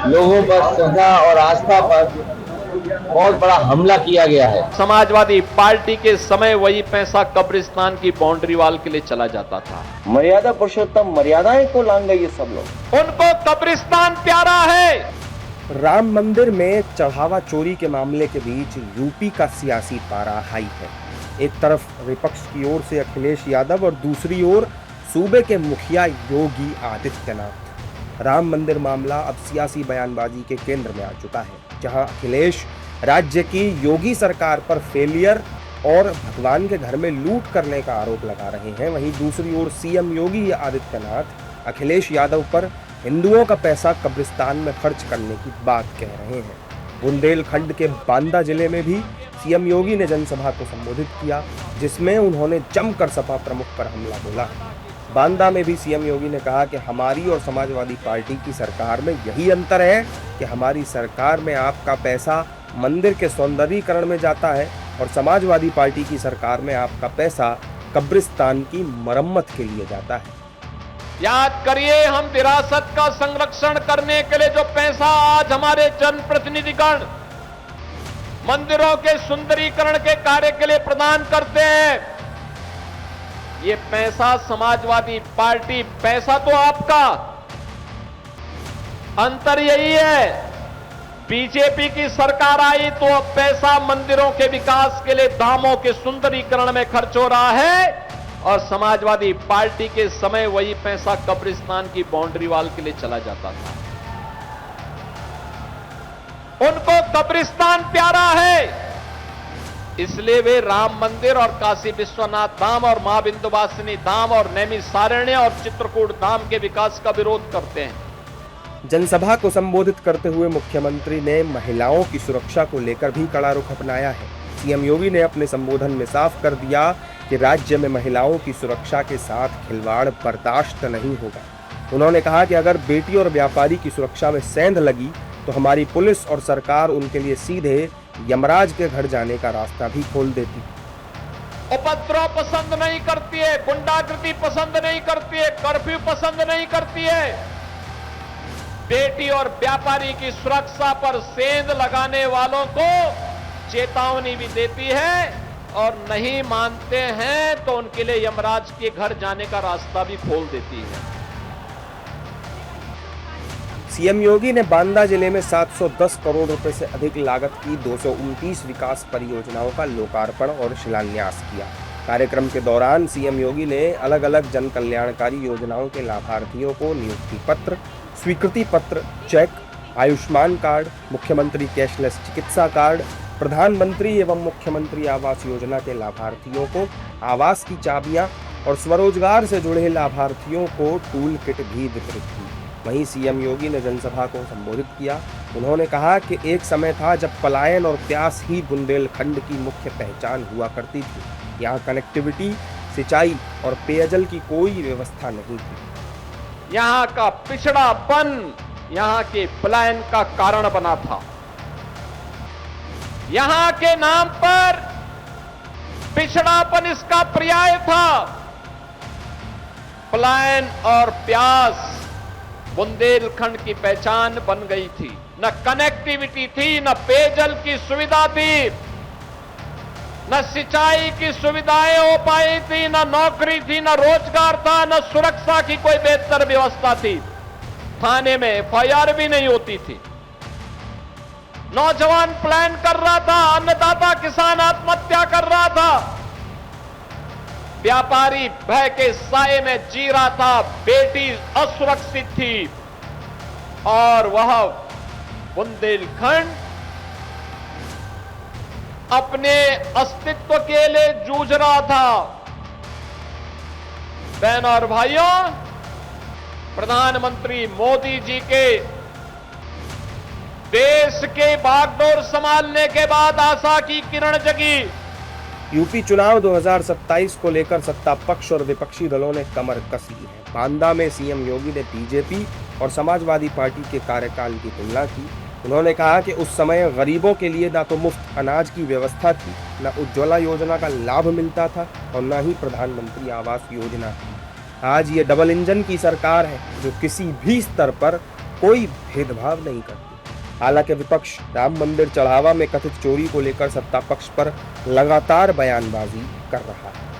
लोगों पर श्रद्धा और आस्था पर बहुत बड़ा हमला किया गया है। समाजवादी पार्टी के समय वही पैसा कब्रिस्तान की बाउंड्री वाल के लिए चला जाता था। मर्यादा पुरुषोत्तम मर्यादाएं को लांघे ये सब लोग। उनको कब्रिस्तान प्यारा है। राम मंदिर में चढ़ावा चोरी के मामले के बीच यूपी का सियासी पारा हाई है। एक तरफ विपक्ष की ओर से अखिलेश यादव और दूसरी ओर सूबे के मुखिया योगी आदित्यनाथ। राम मंदिर मामला अब सियासी बयानबाजी के केंद्र में आ चुका है, जहां अखिलेश राज्य की योगी सरकार पर फेलियर और भगवान के घर में लूट करने का आरोप लगा रहे हैं। वहीं दूसरी ओर सीएम योगी आदित्यनाथ अखिलेश यादव पर हिंदुओं का पैसा कब्रिस्तान में खर्च करने की बात कह रहे हैं। बुंदेलखंड के बांदा जिले में भी सीएम योगी ने जनसभा को संबोधित किया, जिसमें उन्होंने जमकर सपा प्रमुख पर हमला बोला। बांदा में भी सीएम योगी ने कहा कि हमारी और समाजवादी पार्टी की सरकार में यही अंतर है कि हमारी सरकार में आपका पैसा मंदिर के सौंदर्यीकरण में जाता है और समाजवादी पार्टी की सरकार में आपका पैसा कब्रिस्तान की मरम्मत के लिए जाता है। याद करिए, हम विरासत का संरक्षण करने के लिए जो पैसा आज हमारे जनप्रतिनिधिगण मंदिरों के सुंदरीकरण के कार्य के लिए प्रदान करते हैं, ये पैसा समाजवादी पार्टी, पैसा तो आपका, अंतर यही है बीजेपी की सरकार आई तो अब पैसा मंदिरों के विकास के लिए, धामों के सुंदरीकरण में खर्च हो रहा है, और समाजवादी पार्टी के समय वही पैसा कब्रिस्तान की बाउंड्री वाल के लिए चला जाता था। उनको कब्रिस्तान प्यारा है, इसलिए वे राम मंदिर और काशी विश्वनाथ धाम और मां विंध्यवासिनी धाम और नैमिषारण्य और चित्रकूट धाम के विकास का विरोध करते हैं। जनसभा को संबोधित करते हुए मुख्यमंत्री ने महिलाओं की सुरक्षा को लेकर भी कड़ा रुख अपनाया है। सीएम योगी ने अपने संबोधन में साफ कर दिया कि राज्य में महिलाओं की सुरक्षा के साथ खिलवाड़ बर्दाश्त नहीं होगा। उन्होंने कहा कि अगर बेटी और व्यापारी की सुरक्षा में सेंध लगी तो हमारी पुलिस और सरकार उनके लिए सीधे यमराज के घर जाने का रास्ता भी खोल देती। उपद्रव पसंद नहीं करती है, गुंडागर्दी पसंद नहीं करती है, कर्फ्यू पसंद नहीं करती है। बेटी और व्यापारी की सुरक्षा पर सेंध लगाने वालों को चेतावनी भी देती है, और नहीं मानते हैं तो उनके लिए यमराज के घर जाने का रास्ता भी खोल देती है। सीएम योगी ने बांदा जिले में 710 करोड़ रुपए से अधिक लागत की 229 विकास परियोजनाओं का लोकार्पण और शिलान्यास किया। कार्यक्रम के दौरान सीएम योगी ने अलग अलग जन कल्याणकारी योजनाओं के लाभार्थियों को नियुक्ति पत्र, स्वीकृति पत्र, चेक, आयुष्मान कार्ड, मुख्यमंत्री कैशलेस चिकित्सा कार्ड, प्रधानमंत्री एवं मुख्यमंत्री आवास योजना के लाभार्थियों को आवास की चाबियां और स्वरोजगार से जुड़े लाभार्थियों को टूल किट भी वितरित की। वहीं सीएम योगी ने जनसभा को संबोधित किया। उन्होंने कहा कि एक समय था जब पलायन और प्यास ही बुंदेलखंड की मुख्य पहचान हुआ करती थी। यहाँ कनेक्टिविटी, सिंचाई और पेयजल की कोई व्यवस्था नहीं थी। यहाँ का पिछड़ापन यहाँ के पलायन का कारण बना था। यहाँ के नाम पर पिछड़ापन इसका पर्याय था। पलायन और प्यास बुंदेलखंड की पहचान बन गई थी। न कनेक्टिविटी थी, न पेयजल की सुविधा थी, न सिंचाई की सुविधाएं हो पाई थी, न नौकरी थी, न रोजगार था, न सुरक्षा की कोई बेहतर व्यवस्था थी। थाने में एफआईआर भी नहीं होती थी। नौजवान प्लान कर रहा था, अन्नदाता किसान आत्महत्या कर रहा था, व्यापारी भय के साए में जी रहा था, बेटी असुरक्षित थी, और वह बुंदेलखंड अपने अस्तित्व के लिए जूझ रहा था। बहनों और भाइयों, प्रधानमंत्री मोदी जी के देश के बागडोर संभालने के बाद आशा की किरण जगी। यूपी चुनाव 2027 को लेकर सत्ता पक्ष और विपक्षी दलों ने कमर कस ली है। बांदा में सीएम योगी ने बीजेपी और समाजवादी पार्टी के कार्यकाल की तुलना की। उन्होंने कहा कि उस समय गरीबों के लिए ना तो मुफ्त अनाज की व्यवस्था थी, न उज्ज्वला योजना का लाभ मिलता था और न ही प्रधानमंत्री आवास योजना थी। आज ये डबल इंजन की सरकार है जो किसी भी स्तर पर कोई भेदभाव नहीं करती। हालांकि विपक्ष राम मंदिर चढ़ावा में कथित चोरी को लेकर सत्ता पक्ष पर लगातार बयानबाजी कर रहा है।